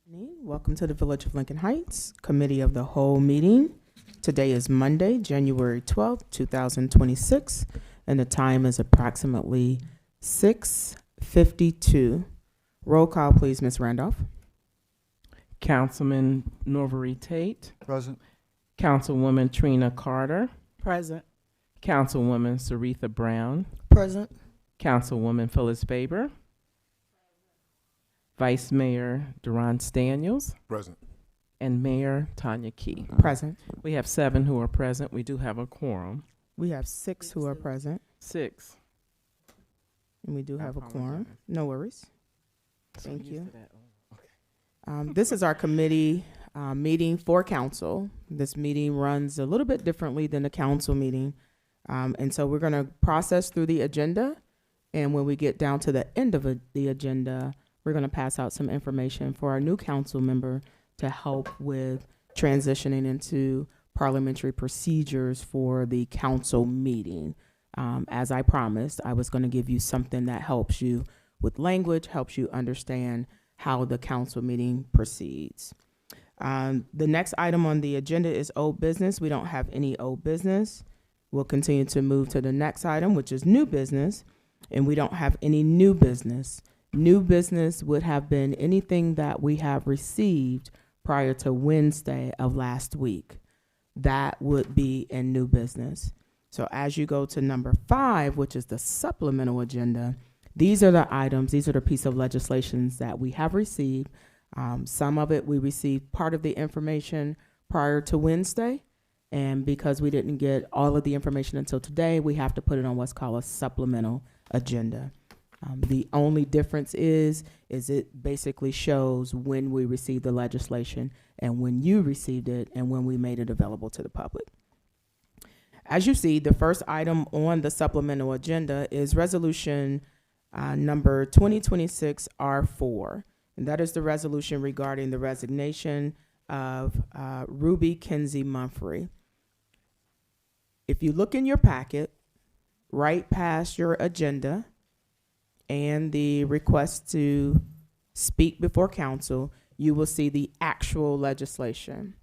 Welcome to the Village of Lincoln Heights Committee of the Whole meeting. Today is Monday, January 12th, 2026, and the time is approximately 6:52. Roll call, please, Ms. Randolph. Councilman Norvery Tate. Present. Councilwoman Trina Carter. Present. Councilwoman Saritha Brown. Present. Councilwoman Phyllis Faber. Vice Mayor Durant Daniels. Present. And Mayor Tanya Key. Present. We have 7 who are present. We do have a quorum. We have 6 who are present, 6. and we do have a quorum. apologize. No worries. So Thank used you. to that. Oh. This is our committee meeting for council. This meeting runs a little bit differently than the council meeting. And so we're going to process through the agenda. And when we get down to the end of the agenda, we're going to pass out some information for our new council member to help with transitioning into parliamentary procedures for the council meeting. As I promised, I was going to give you something that helps you with language, helps you understand how the council meeting proceeds. The next item on the agenda is old business. We don't have any old business. We'll continue to move to the next item, which is new business, and we don't have any new business. New business would have been anything that we have received prior to Wednesday of last week. That would be in new business. So as you go to number 5, which is the supplemental agenda, these are the items, these are the piece of legislations that we have received. Some of it, we received part of the information prior to Wednesday. And because we didn't get all of the information until today, we have to put it on what's called a supplemental agenda. The only difference is it basically shows when we received the legislation and when you received it and when we made it available to the public. As you see, the first item on the supplemental agenda is resolution number 2026 R4. And that is the resolution regarding the resignation of Ruby Kinsey Mumphrey. If you look in your packet, right past your agenda and the request to speak before council, you will see the actual legislation.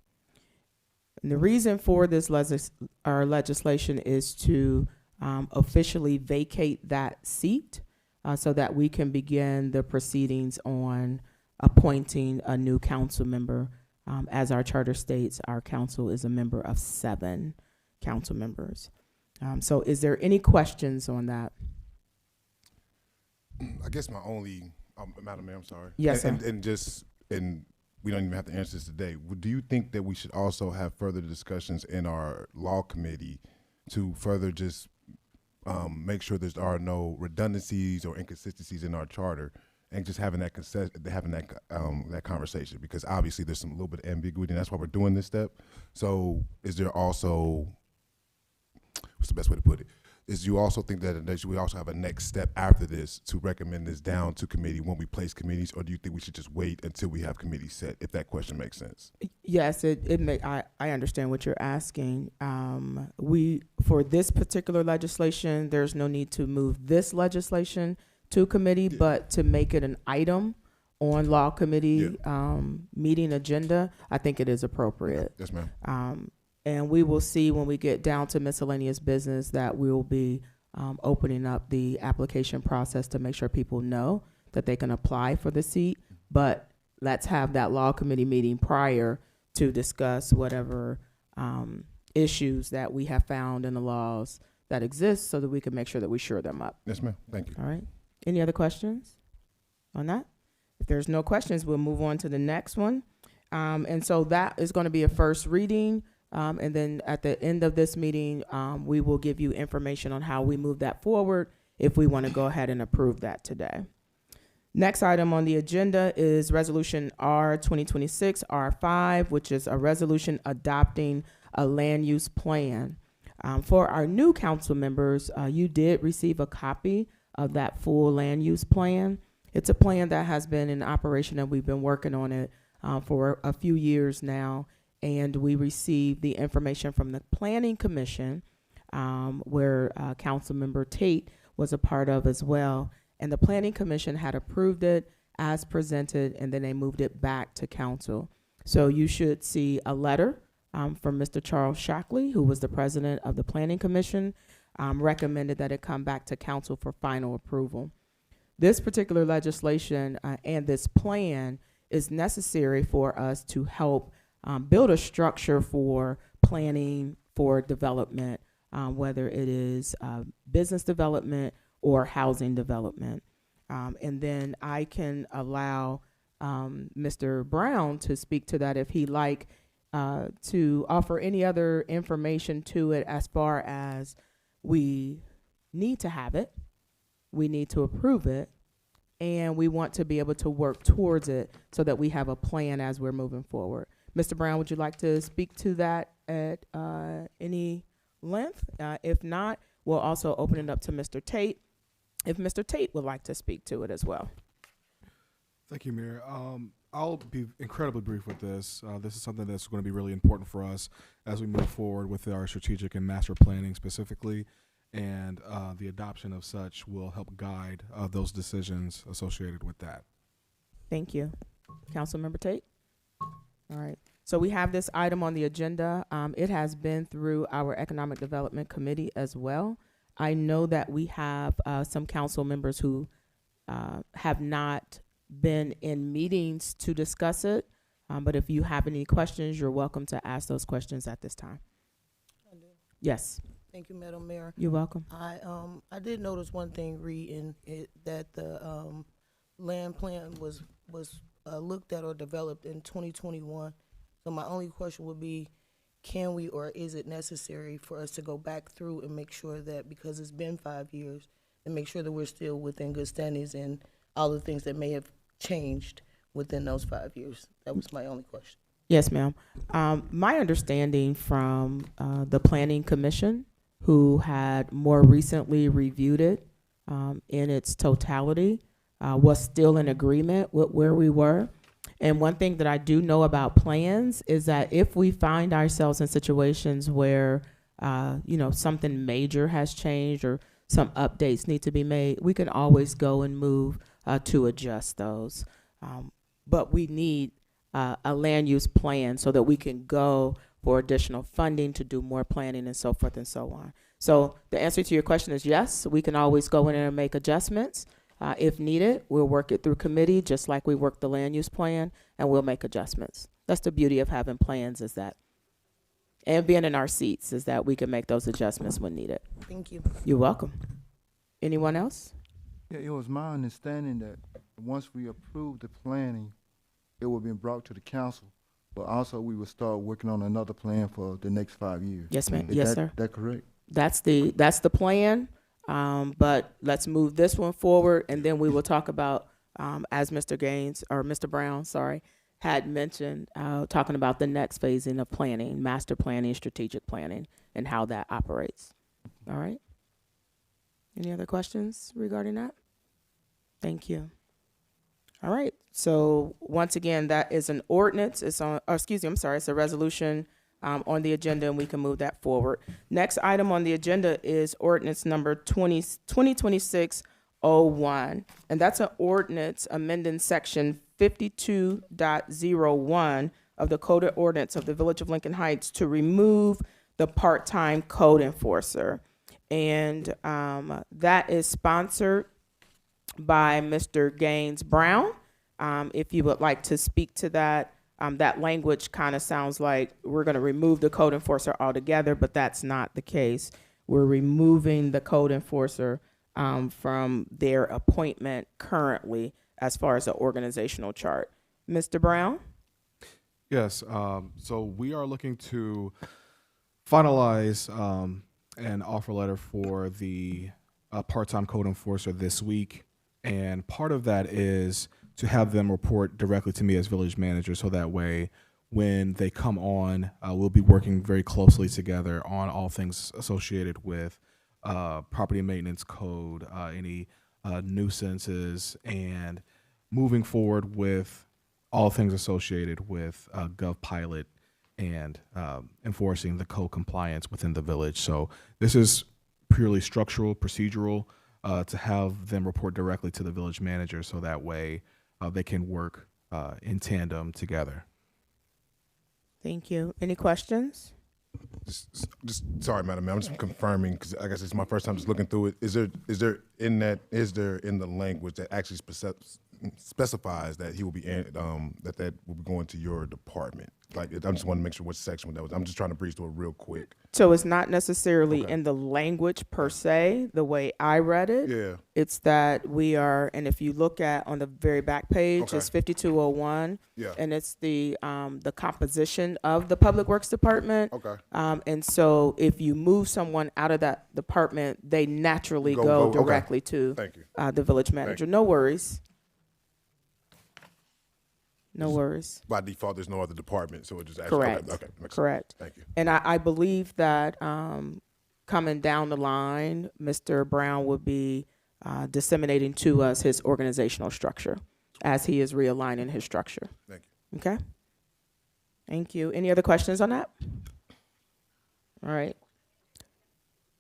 And the reason for this legislation is to officially vacate that seat so that we can begin the proceedings on appointing a new council member. As our charter states, our council is a member of 7 council members. So is there any questions on that? I guess my only, Madam Mayor, I'm sorry. Yes, sir. And we don't even have to answer this today. Do you think that we should also have further discussions in our law committee to further just make sure there are no redundancies or inconsistencies in our charter, and just having that that conversation? Because obviously there's some little bit of ambiguity, and that's why we're doing this step. So is there also, what's the best way to put it? Is you also think that we also have a next step after this to recommend this down to committee when we place committees, or do you think we should just wait until we have committees set, if that question makes sense? Yes, I understand what you're asking. For this particular legislation, there's no need to move this legislation to committee, but to make it an item on law committee meeting agenda, I think it is appropriate. Yes, ma'am. And we will see when we get down to miscellaneous business that we will be opening up the application process to make sure people know that they can apply for the seat. But let's have that law committee meeting prior to discuss whatever issues that we have found in the laws that exist so that we can make sure that we shore them up. Yes, ma'am. Thank you. All right. Any other questions on that? If there's no questions, we'll move on to the next one. And so that is going to be a first reading. And then at the end of this meeting, we will give you information on how we move that forward if we want to go ahead and approve that today. Next item on the agenda is Resolution R 2026 R5, which is a resolution adopting a land use plan. For our new council members, you did receive a copy of that full land use plan. It's a plan that has been in operation, and we've been working on it for a few years now. And we received the information from the Planning Commission, where Councilmember Tate was a part of as well. And the Planning Commission had approved it as presented, and then they moved it back to council. So you should see a letter from Mr. Charles Shockley, who was the president of the Planning Commission, recommended that it come back to council for final approval. This particular legislation and this plan is necessary for us to help build a structure for planning for development, whether it is business development or housing development. And then I can allow Mr. Brown to speak to that if he'd like, to offer any other information to it as far as we need to have it, we need to approve it, and we want to be able to work towards it so that we have a plan as we're moving forward. Mr. Brown, would you like to speak to that at any length? If not, we'll also open it up to Mr. Tate, if Mr. Tate would like to speak to it as well. Thank you, Mayor. I'll be incredibly brief with this. This is something that's going to be really important for us as we move forward with our strategic and master planning specifically, and the adoption of such will help guide those decisions associated with that. Thank you. Councilmember Tate? All right. So we have this item on the agenda. It has been through our Economic Development Committee as well. I know that we have some council members who have not been in meetings to discuss it, but if you have any questions, you're welcome to ask those questions at this time. I do. Yes. Thank you, Madam Mayor. You're welcome. I did notice one thing reading it, that the land plan was looked at or developed in 2021. So my only question would be, can we or is it necessary for us to go back through and make sure that, because it's been 5 years, and make sure that we're still within good standings and all the things that may have changed within those 5 years? That was my only question. Yes, ma'am. My understanding from the Planning Commission, who had more recently reviewed it in its totality, was still in agreement with where we were. And one thing that I do know about plans is that if we find ourselves in situations where, something major has changed or some updates need to be made, we can always go and move to adjust those. But we need a land use plan so that we can go for additional funding to do more planning and so forth and so on. So the answer to your question is yes, we can always go in and make adjustments. If needed, we'll work it through committee just like we work the land use plan, and we'll make adjustments. That's the beauty of having plans, is that, and being in our seats, is that we can make those adjustments when needed. Thank you. You're welcome. Anyone else? Yeah, it was my understanding that once we approved the planning, it would be brought to the council, but also we would start working on another plan for the next 5 years. Yes, ma'am. Is Yes, sir. that correct? That's the plan. But let's move this one forward, and then we will talk about, as Mr. Brown, had mentioned, talking about the next phasing of planning, master planning, strategic planning, and how that operates. All right. Any other questions regarding that? Thank you. All right. So once again, that is an ordinance. It's a resolution on the agenda, and we can move that forward. Next item on the agenda is ordinance number 2026-01, and that's an ordinance amending section 52.01 of the Code of Ordinance of the Village of Lincoln Heights to remove the part-time code enforcer. And that is sponsored by Mr. Gaines Brown. If you would like to speak to that. That language kind of sounds like we're going to remove the code enforcer altogether, but that's not the case. We're removing the code enforcer from their appointment currently as far as the organizational chart. Mr. Brown? Yes, so we are looking to finalize an offer letter for the part-time code enforcer this week, and part of that is to have them report directly to me as village manager, so that way when they come on, we'll be working very closely together on all things associated with property maintenance code, any nuisances, and moving forward with all things associated with GovPilot and enforcing the code compliance within the village. So this is purely structural, procedural, to have them report directly to the village manager, so that way they can work in tandem together. Thank you. Any questions? Just sorry, Madam Mayor. I'm just confirming because I guess it's my first time just looking through it. Is there in the language that actually specifies that he will be that will be going to your department? Like, I just want to make sure which section that was. I'm just trying to breeze through it real quick. So it's not necessarily Okay. in the language per se, the way I read it. Yeah. It's that we are, and if you look at on the very back page, Okay. it's 5201, Yeah. and it's the composition of the Public Works Department. Okay. And so if you move someone out of that department, they naturally go okay. directly to Thank you. the village manager. No worries. No worries. By default, there's no other department, so it just Correct. Okay. Makes Correct. sense. Thank you. And I believe that coming down the line, Mr. Brown will be disseminating to us his organizational structure as he is realigning his structure. Thank you. Okay? Thank you. Any other questions on that? All right.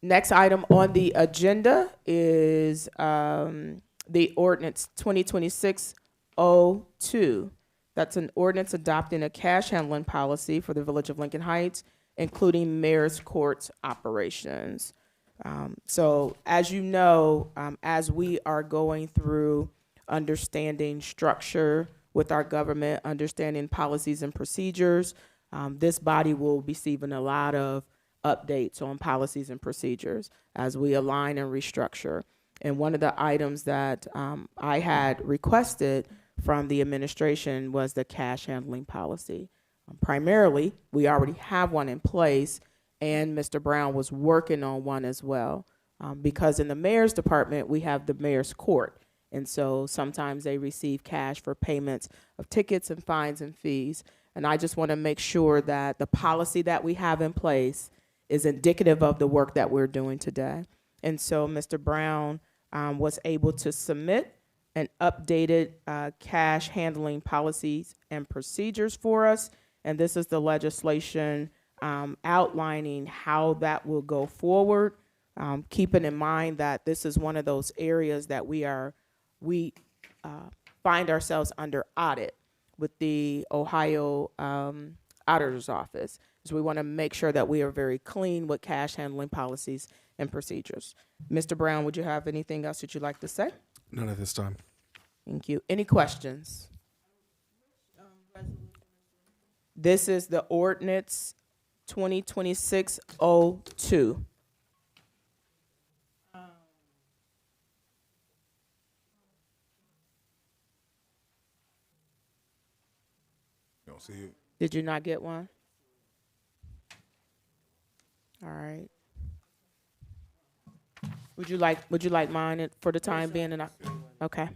Next item on the agenda is the ordinance 2026-02. That's an ordinance adopting a cash handling policy for the Village of Lincoln Heights, including mayor's courts operations. So as you know, as we are going through understanding structure with our government, understanding policies and procedures, this body will be receiving a lot of updates on policies and procedures as we align and restructure. And one of the items that I had requested from the administration was the cash handling policy. Primarily, we already have one in place, and Mr. Brown was working on one as well. Because in the mayor's department, we have the mayor's court. And so sometimes they receive cash for payments of tickets and fines and fees. And I just want to make sure that the policy that we have in place is indicative of the work that we're doing today. And so Mr. Brown was able to submit an updated cash handling policies and procedures for us. And this is the legislation outlining how that will go forward, keeping in mind that this is one of those areas that we find ourselves under audit with the Ohio Auditor's Office. So we want to make sure that we are very clean with cash handling policies and procedures. Mr. Brown, would you have anything else that you'd like to say? None at this time. Thank you. Any questions? This is the ordinance 2026-02. You don't see it? Did you not get one? All right. Would you like mine for the time being? And okay.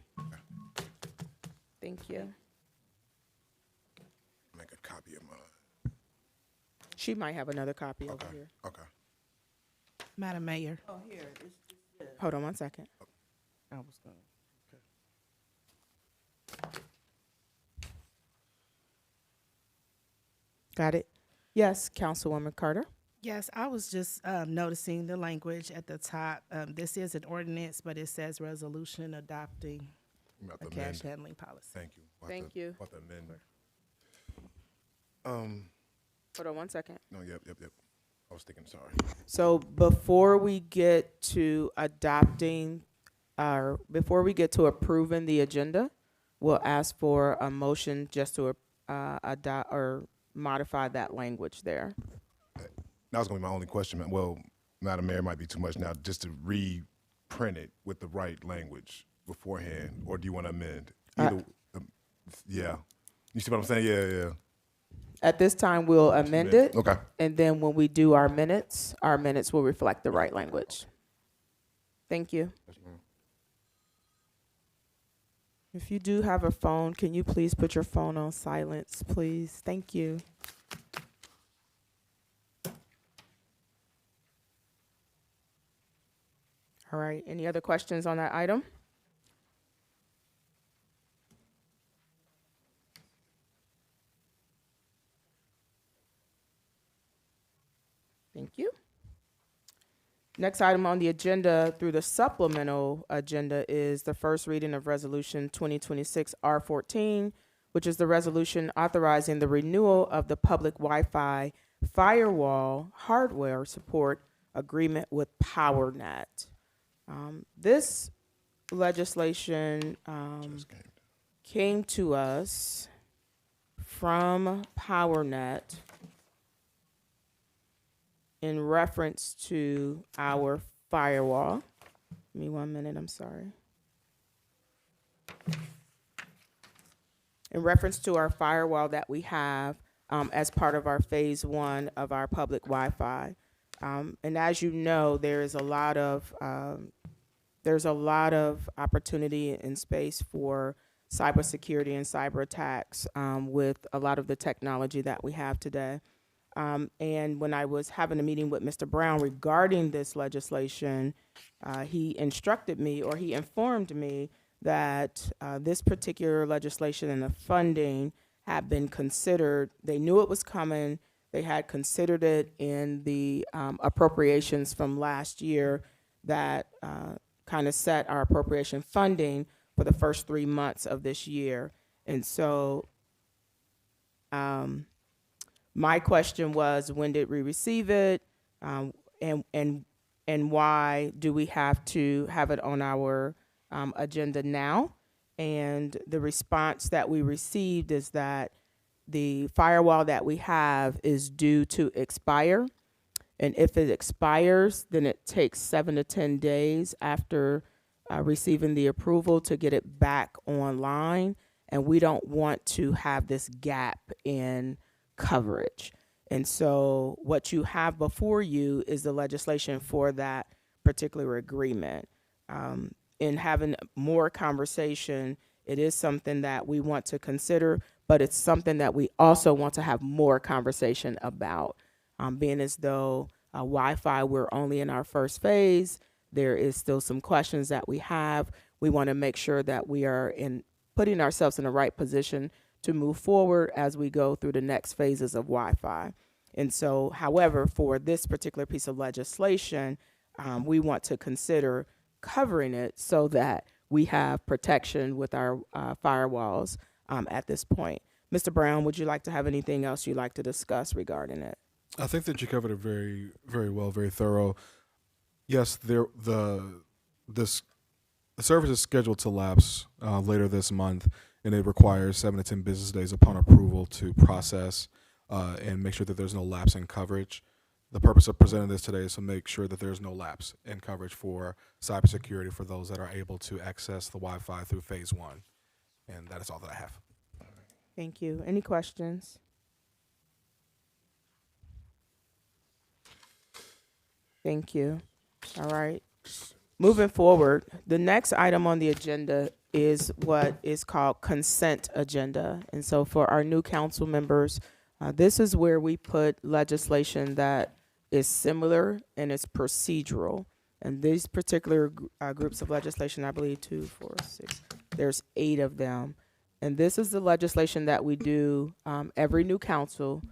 Thank you. Make a copy of mine. She might have another copy over here. Okay. Madam Mayor. Hold on one second. I was gonna. Got it? Yes, Councilwoman Carter. Yes, I was just noticing the language at the top. This is an ordinance, but it says resolution adopting I'm about a to cash amend. handling policy. Thank you. Thank you. About to amend. Hold on one second. No, yep. I was thinking, sorry. So before we get to adopting, or before we get to approving the agenda, we'll ask for a motion just to adopt or modify that language there. That was going to be my only question. Well, Madam Mayor, might be too much now, just to reprint it with the right language beforehand, or do you want to amend? Either, yeah. You see what I'm saying? Yeah. At this time, we'll amend it, Okay. and then when we do our minutes will reflect the right language. Thank you. If you do have a phone, can you please put your phone on silence, please? Thank you. All right, any other questions on that item? Thank you. Next item on the agenda through the supplemental agenda is the first reading of Resolution 2026 R14, which is the resolution authorizing the renewal of the public Wi-Fi firewall hardware support agreement with PowerNet. This legislation came to us from PowerNet in reference to our firewall. Give me 1 minute, I'm sorry. In reference to our firewall that we have as part of our phase 1 of our public Wi-Fi. And as you know, there's a lot of opportunity and space for cybersecurity and cyber attacks with a lot of the technology that we have today. And when I was having a meeting with Mr. Brown regarding this legislation, he instructed me, or he informed me, that this particular legislation and the funding had been considered. They knew it was coming. They had considered it in the appropriations from last year that kind of set our appropriation funding for the first 3 months of this year. And so my question was, when did we receive it? And why do we have to have it on our agenda now? And the response that we received is that the firewall that we have is due to expire. And if it expires, then it takes 7 to 10 days after receiving the approval to get it back online. And we don't want to have this gap in coverage. And so what you have before you is the legislation for that particular agreement. In having more conversation, it is something that we want to consider, but it's something that we also want to have more conversation about. Being as though Wi-Fi, we're only in our first phase, there is still some questions that we have. We want to make sure that we are putting ourselves in the right position to move forward as we go through the next phases of Wi-Fi. And so, however, for this particular piece of legislation, we want to consider covering it so that we have protection with our firewalls at this point. Mr. Brown, would you like to have anything else you'd like to discuss regarding it? I think that you covered it very, very well, very thorough. Yes, the service is scheduled to lapse later this month, and it requires 7 to 10 business days upon approval to process and make sure that there's no lapse in coverage. The purpose of presenting this today is to make sure that there's no lapse in coverage for cybersecurity for those that are able to access the Wi-Fi through phase 1. And that is all that I have. Thank you. Any questions? Thank you. All right. Moving forward, the next item on the agenda is what is called consent agenda. And so for our new council members, this is where we put legislation that is similar and it's procedural. And these particular groups of legislation, I believe 2, 4, 6, there's 8 of them. And this is the legislation that we do every new council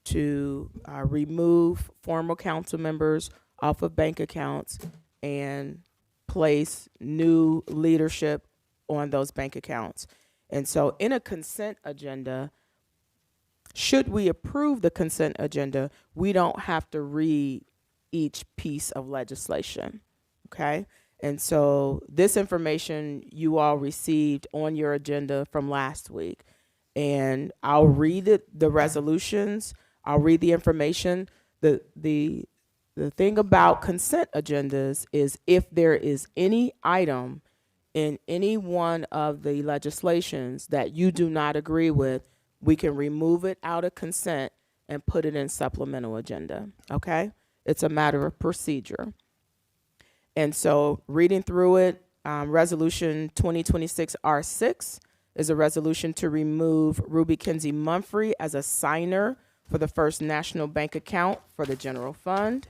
to remove former council members off of bank accounts and place new leadership on those bank accounts. And so in a consent agenda, should we approve the consent agenda, we don't have to read each piece of legislation, okay? And so this information you all received on your agenda from last week. And I'll read the resolutions, I'll read the information. The thing about consent agendas is if there is any item in any one of the legislations that you do not agree with, we can remove it out of consent and put it in supplemental agenda, okay? It's a matter of procedure. And so reading through it, Resolution 2026 R6 is a resolution to remove Ruby Kinsey Mumphrey as a signer for the First National Bank account for the general fund.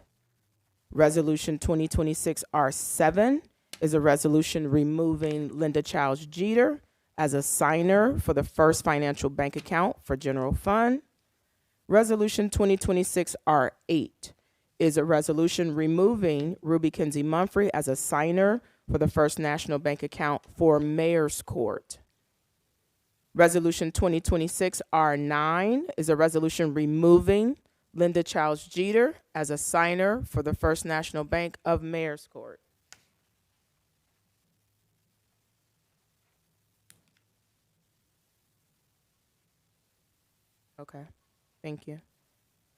Resolution 2026 R7 is a resolution removing Linda Childs Jeter as a signer for the First Financial Bank account for general fund. Resolution 2026 R8 is a resolution removing Ruby Kinsey Mumphrey as a signer for the First National Bank account for Mayor's Court. Resolution 2026 R9 is a resolution removing Linda Childs Jeter as a signer for the First National Bank of Mayor's Court. Okay, thank you.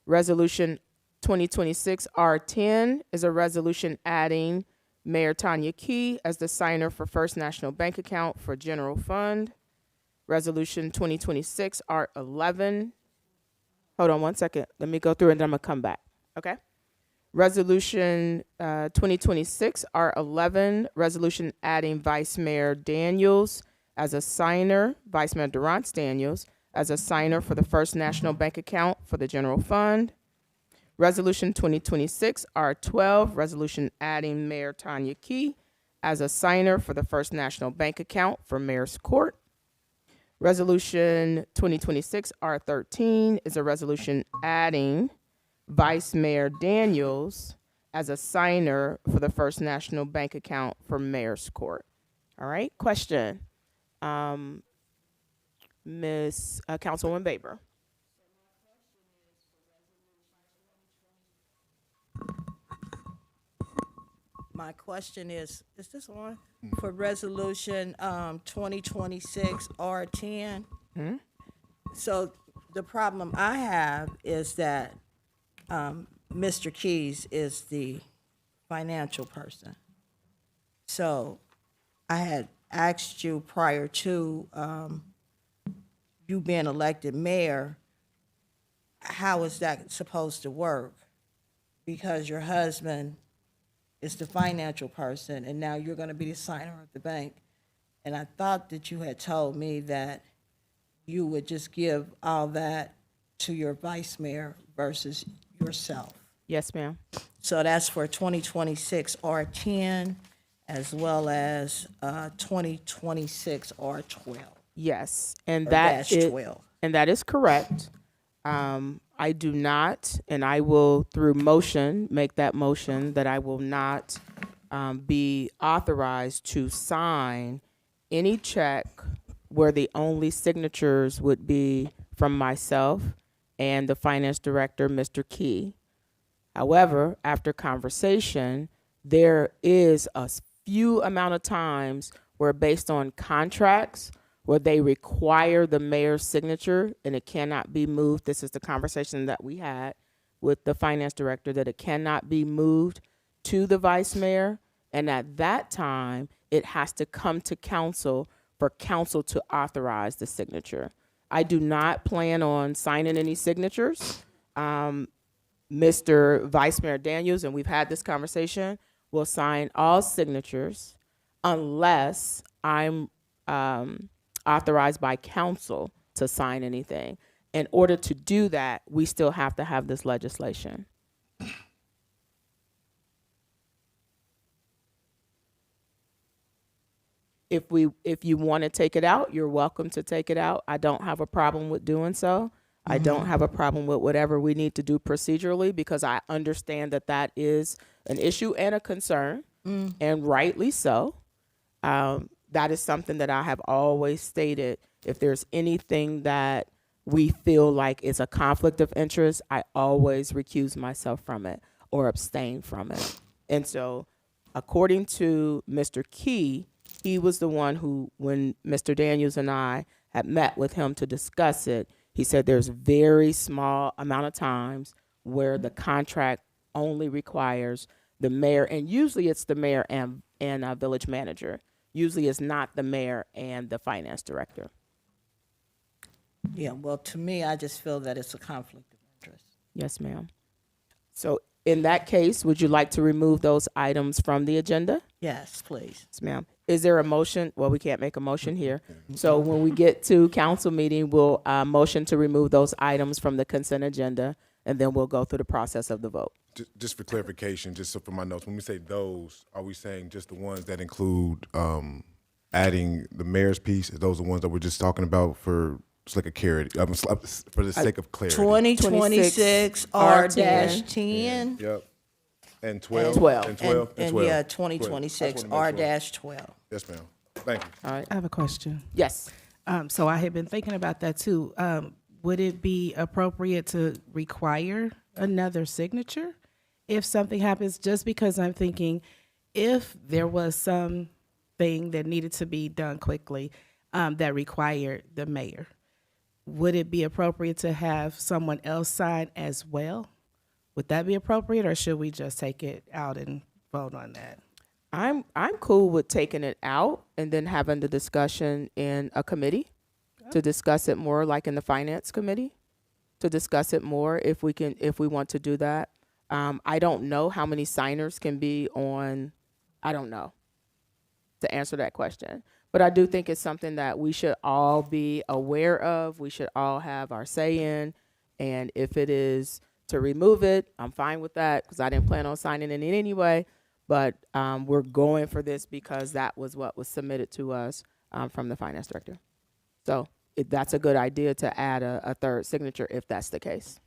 Resolution 2026 R10 is a resolution adding Mayor Tanya Key as the signer for First National Bank account for general fund. Resolution 2026 R11. Hold on one second. Let me go through and then I'm gonna come back. Okay. Resolution 2026 R11, resolution adding Vice Mayor Daniels as a signer, Vice Mayor Durance Daniels as a signer for the First National Bank account for the general fund. Resolution 2026 R12, resolution adding Mayor Tanya Key as a signer for the First National Bank account for Mayor's Court. Resolution 2026 R13 is a resolution adding Vice Mayor Daniels as a signer for the First National Bank account for Mayor's Court. All right, question. Ms. Councilwoman Baber. My question is this on? For resolution 2026 R10? So the problem I have is that Mr. Keys is the financial person. So I had asked you prior to you being elected mayor, how is that supposed to work? Because your husband is the financial person, and now you're going to be the signer of the bank. And I thought that you had told me that you would just give all that to your vice mayor versus yourself. Yes, ma'am. So that's for 2026 R10 as well as 2026 R12. Yes, and Or that dash is 12. and that is correct. I do not, and I will through motion make that motion that I will not be authorized to sign any check where the only signatures would be from myself and the finance director, Mr. Key. However, after conversation, there is a few amount of times where based on contracts where they require the mayor's signature and it cannot be moved. This is the conversation that we had with the finance director, that it cannot be moved to the vice mayor. And at that time, it has to come to council for council to authorize the signature. I do not plan on signing any signatures. Mr. Vice Mayor Daniels, and we've had this conversation, will sign all signatures unless I'm authorized by council to sign anything. In order to do that, we still have to have this legislation. If you want to take it out, you're welcome to take it out. I don't have a problem with doing so. I don't have a problem with whatever we need to do procedurally, because I understand that that is an issue and a concern, and rightly so. That is something that I have always stated. If there's anything that we feel like is a conflict of interest, I always recuse myself from it or abstain from it. And so, according to Mr. Key, he was the one who, when Mr. Daniels and I had met with him to discuss it, he said there's very small amount of times where the contract only requires the mayor, and usually it's the mayor and village manager. Usually it's not the mayor and the finance director. Yeah, well, to me, I just feel that it's a conflict of interest. Yes, ma'am. So in that case, would you like to remove those items from the agenda? Yes, please. Yes, ma'am. Is there a motion? Well, we can't make a motion here. So when we get to council meeting, we'll motion to remove those items from the consent agenda, and then we'll go through the process of the vote. Just for clarification, just so for my notes, when we say those, are we saying just the ones that include adding the mayor's piece? Are those the ones that we're just talking about for just like a carrot, for the sake of clarity. 2026 R-10. Yep. And 12. 12. And 12. And 12. yeah, 12. 2026 I just wanna make sure. R-12. Yes, ma'am. Thank you. All right. I have a question. Yes. So I had been thinking about that too. Would it be appropriate to require another signature if something happens? Just because I'm thinking if there was something that needed to be done quickly that required the mayor, would it be appropriate to have someone else sign as well? Would that be appropriate, or should we just take it out and vote on that? I'm cool with taking it out and then having the discussion in a committee to discuss it more, like in the finance committee, to discuss it more if we want to do that. I don't know how many signers can be on. I don't know to answer that question, but I do think it's something that we should all be aware of. We should all have our say in, and if it is to remove it, I'm fine with that because I didn't plan on signing it anyway. But we're going for this because that was what was submitted to us from the finance director. So that's a good idea to add a third signature if that's the case.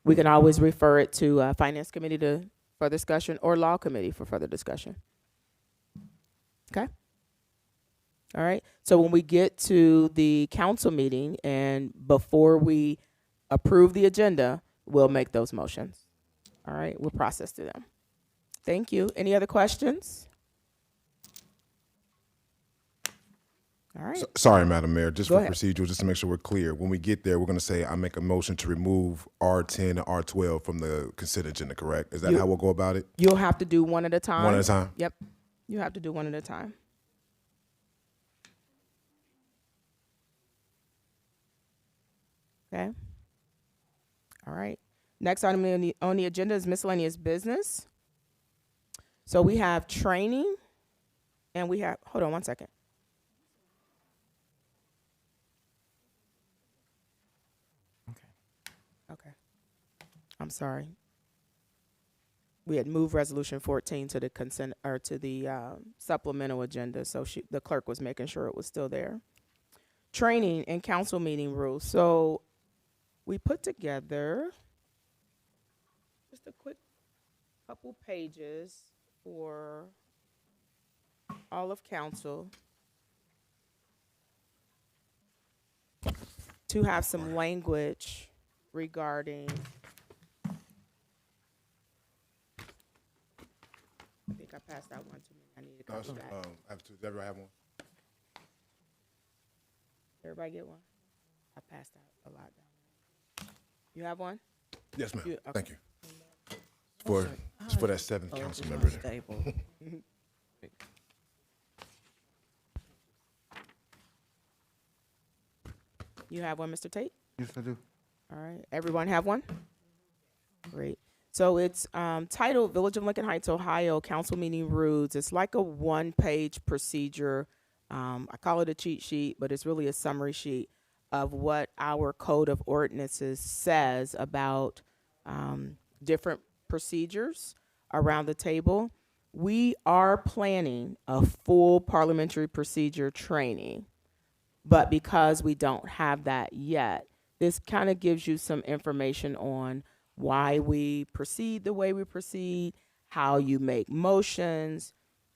We can always refer it to finance committee for discussion or law committee for further discussion. Okay. All right. So when we get to the council meeting and before we approve the agenda, we'll make those motions. All right. We'll process through them. Thank you. Any other questions? All right. Sorry, Madam Mayor, just Go for ahead. procedural, just to make sure we're clear. When we get there, we're going to say, I make a motion to remove R10 and R12 from the consent agenda, correct? Is that how we'll go about it? You'll have to do one at a time. One at a time? Yep. You have to do one at a time. Okay. All right. Next item on the agenda is miscellaneous business. So we have training and we have, hold on one second. Okay. I'm sorry. We had moved resolution 14 to the consent or to the supplemental agenda. So the clerk was making sure it was still there. Training and council meeting rules. So we put together just a quick couple pages for all of council to have some language regarding, I think I passed out one too many. I need to copy that. Does everybody have one? Everybody get one? I passed out a lot down. You have one? Yes, ma'am. You- okay. Thank you. Just for that seventh council member there. You have one, Mr. Tate? Yes, I do. All right. Everyone have one? Great. So it's titled Village of Lincoln Heights, Ohio Council Meeting Rules. It's like a one-page procedure. I call it a cheat sheet, but it's really a summary sheet of what our code of ordinances says about different procedures around the table. We are planning a full parliamentary procedure training, but because we don't have that yet, this kind of gives you some information on why we proceed the way we proceed, how you make motions,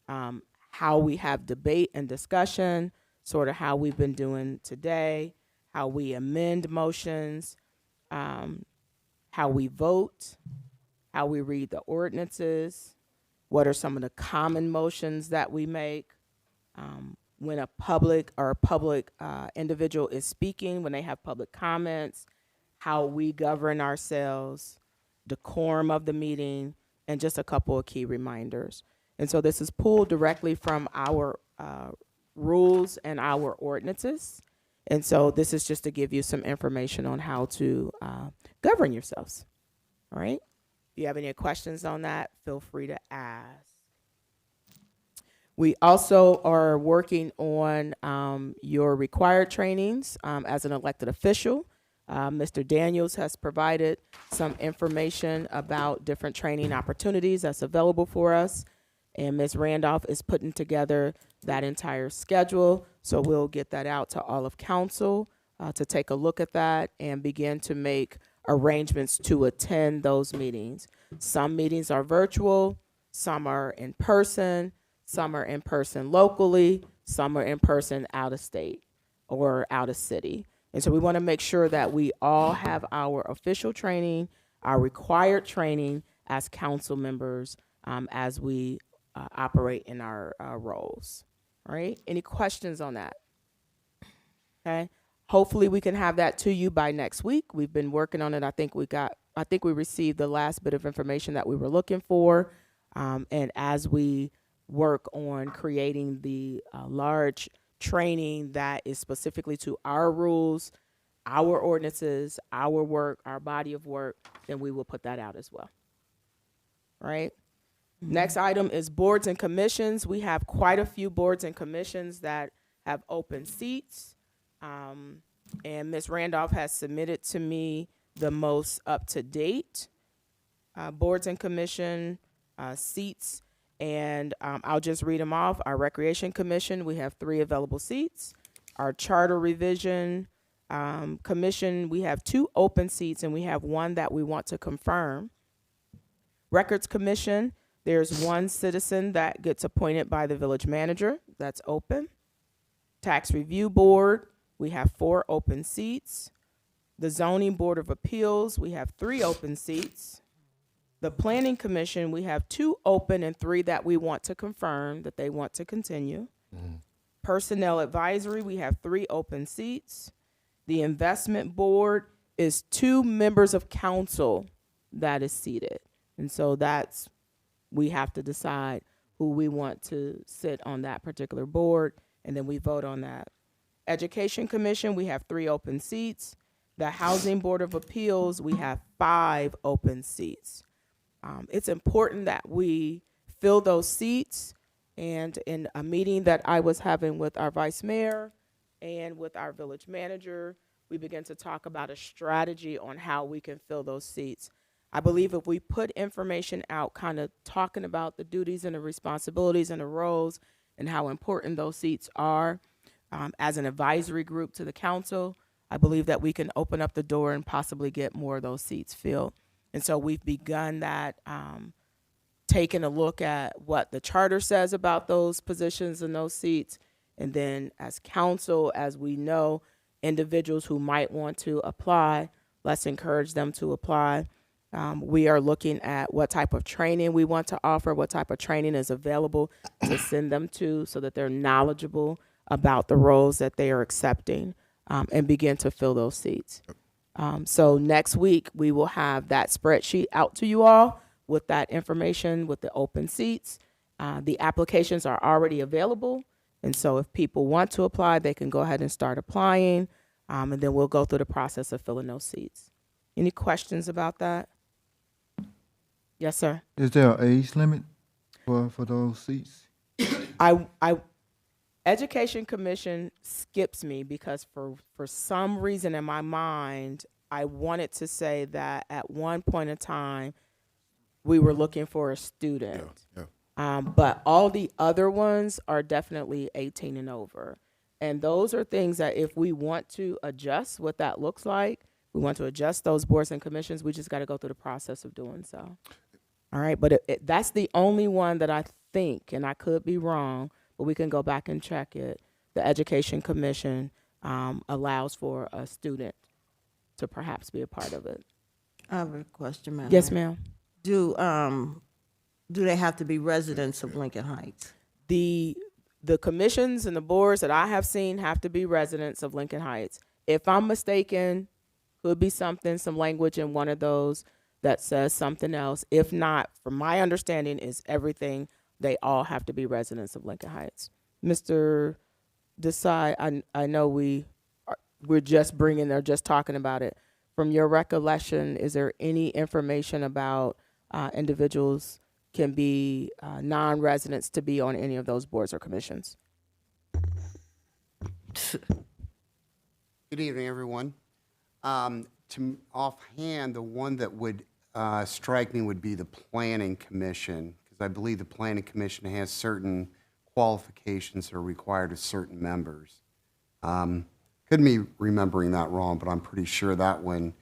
how we have debate and discussion, sort of how we've been doing today, how we amend motions, how we vote, how we read the ordinances, what are some of the common motions that we make, when a public individual is speaking, when they have public comments, how we govern ourselves, decorum of the meeting, and just a couple of key reminders. And so this is pulled directly from our rules and our ordinances. And so this is just to give you some information on how to govern yourselves. All right? If you have any questions on that, feel free to ask. We also are working on your required trainings as an elected official. Mr. Daniels has provided some information about different training opportunities that's available for us. And Ms. Randolph is putting together that entire schedule So we'll get that out to all of council to take a look at that and begin to make arrangements to attend those meetings. Some meetings are virtual, some are in person, some are in person locally, some are in person out of state or out of city. And so we want to make sure that we all have our official training, our required training as council members as we operate in our roles. All right? Any questions on that? Okay. Hopefully we can have that to you by next week. We've been working on it. I think we received the last bit of information that we were looking for. And as we work on creating the large training that is specifically to our rules, our ordinances, our work, our body of work, then we will put that out as well. All right. Next item is boards and commissions. We have quite a few boards and commissions that have open seats. And Ms. Randolph has submitted to me the most up-to-date boards and commission seats. And I'll just read them off. Our Recreation Commission, we have 3 available seats. Our Charter Revision Commission, we have 2 open seats, and we have 1 that we want to confirm. Records Commission, there's 1 citizen that gets appointed by the village manager. That's open. Tax Review Board, we have 4 open seats. The Zoning Board of Appeals, we have 3 open seats. The Planning Commission, we have 2 open and 3 that we want to confirm that they want to continue. Personnel Advisory, we have 3 open seats. The Investment Board is 2 members of council that is seated. And so we have to decide who we want to sit on that particular board, and then we vote on that. Education Commission, we have 3 open seats. The Housing Board of Appeals, we have 5 open seats. It's important that we fill those seats, and in a meeting that I was having with our vice mayor and with our village manager, we began to talk about a strategy on how we can fill those seats. I believe if we put information out kind of talking about the duties and the responsibilities and the roles and how important those seats are as an advisory group to the council, I believe that we can open up the door and possibly get more of those seats filled. And so we've begun that, taking a look at what the charter says about those positions and those seats. And then as council, as we know, individuals who might want to apply, let's encourage them to apply. We are looking at what type of training we want to offer, what type of training is available to send them to so that they're knowledgeable about the roles that they are accepting, and begin to fill those seats. So next week, we will have that spreadsheet out to you all with that information, with the open seats. The applications are already available. And so if people want to apply, they can go ahead and start applying. And then we'll go through the process of filling those seats. Any questions about that? Yes, sir. Is there an age limit for those seats? Education Commission skips me because for some reason in my mind, I wanted to say that at one point in time, we were looking for a student. Yeah. But all the other ones are definitely 18 and over. And those are things that if we want to adjust what that looks like, we want to adjust those boards and commissions, we just got to go through the process of doing so. All right, but that's the only one that I think, and I could be wrong, but we can go back and check it. The Education Commission allows for a student to perhaps be a part of it. I have a question, ma'am. Yes, ma'am. Do they have to be residents of Lincoln Heights? The commissions and the boards that I have seen have to be residents of Lincoln Heights. If I'm mistaken, could be some language in one of those that says something else. If not, from my understanding, is everything, they all have to be residents of Lincoln Heights. Mr. Desai, I know we're just talking about it. From your recollection, is there any information about individuals can be non-residents to be on any of those boards or commissions? Good evening, everyone. To offhand, the one that would strike me would be the Planning Commission, because I believe the Planning Commission has certain qualifications that are required of certain members. Could be remembering that wrong, but I'm pretty sure that one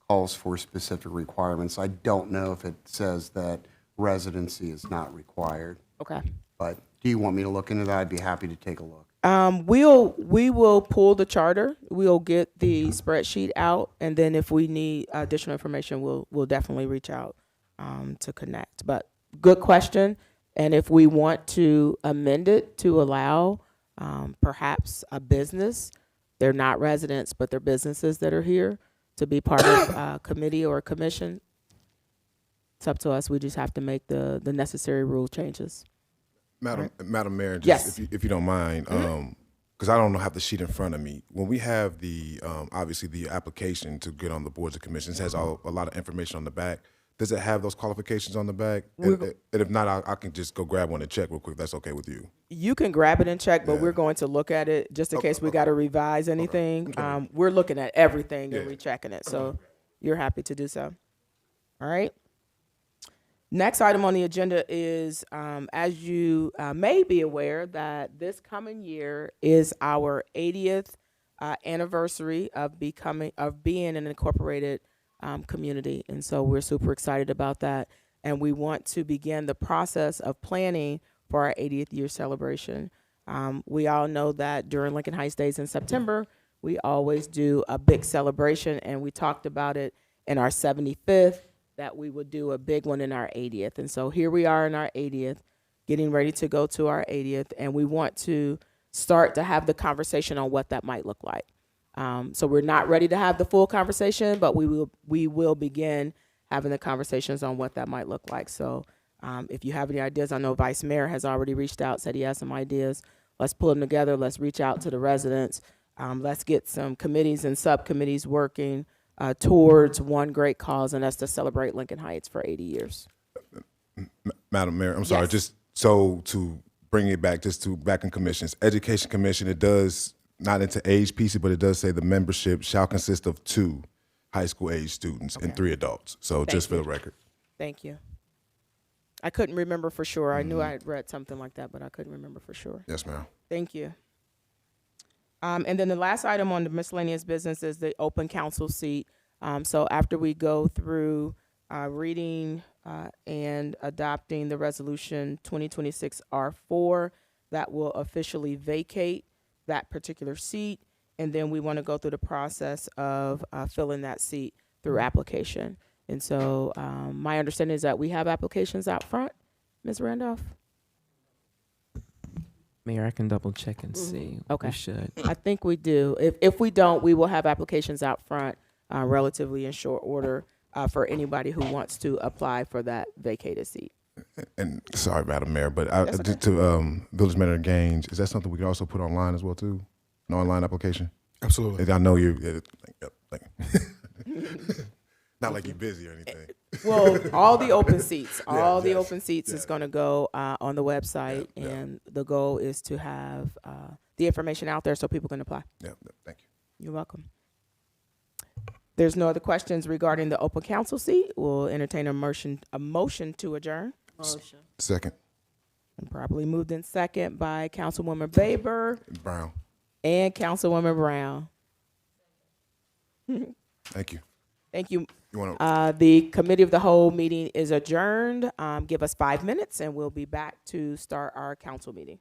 calls for specific requirements. I don't know if it says that residency is not required, Okay. but do you want me to look into that? I'd be happy to take a look. We will pull the charter. We'll get the spreadsheet out, and then if we need additional information, we'll definitely reach out to connect. But good question, and if we want to amend it to allow perhaps a business, they're not residents, but they're businesses that are here to be part of a committee or a commission. It's up to us. We just have to make the necessary rule changes. Madam Mayor, just Yes. if you don't mind, because I don't have the sheet in front of me. When we have the obviously the application to get on the boards and commissions has a lot of information on the back. Does it have those qualifications on the back? And if not, I can just go grab one and check real quick. If that's okay with you. You can grab it and check, but we're going to look at it just in case we got to revise anything. We're looking at everything and rechecking it, so you're happy to do so. All right. Next item on the agenda is, as you may be aware, that this coming year is our 80th anniversary of being an incorporated community, and so we're super excited about that. And we want to begin the process of planning for our 80th year celebration. We all know that during Lincoln Heights Days in September, we always do a big celebration, and we talked about it in our 75th. That we would do a big one in our 80th. And so here we are in our 80th, getting ready to go to our 80th, and we want to start to have the conversation on what that might look like. So we're not ready to have the full conversation, but we will begin having the conversations on what that might look like. So if you have any ideas, I know Vice Mayor has already reached out, said he has some ideas. Let's pull them together. Let's reach out to the residents. Let's get some committees and subcommittees working towards one great cause, and that's to celebrate Lincoln Heights for 80 years. Madam Mayor, I'm sorry, Yes. just so to bring it back, just to back in commissions, Education Commission, it does, not into age pieces, but it does say the membership shall consist of 2 high school age students and 3 adults. So just for the record. Thank you. I couldn't remember for sure. I knew I had read something like that, but I couldn't remember for sure. Yes, ma'am. Thank you. And then the last item on the miscellaneous business is the open council seat. So after we go through reading and adopting the resolution 2026 R4, that will officially vacate that particular seat. And then we want to go through the process of filling that seat through application. And so my understanding is that we have applications out front. Ms. Randolph? Mayor, I can double check and see. Okay. We should. I think we do. If we don't, we will have applications out front relatively in short order for anybody who wants to apply for that vacated seat. And sorry, Madam Mayor, but That's okay. to Village Manager Gaines, is that something we could also put online as well too? An online application? Absolutely. I know you're not like you're busy or anything. Well, all the open seats, Yes. open seats is going to go on the website, and the goal is to have the information out there so people can apply. Yeah, thank you. You're welcome. There's no other questions regarding the open council seat. We'll entertain a motion to adjourn. Motion. Second, And probably moved in second by Councilwoman Baber Brown. and Councilwoman Brown. Thank you. Thank you. You want to? The committee of the whole meeting is adjourned. Give us 5 minutes and we'll be back to start our council meeting.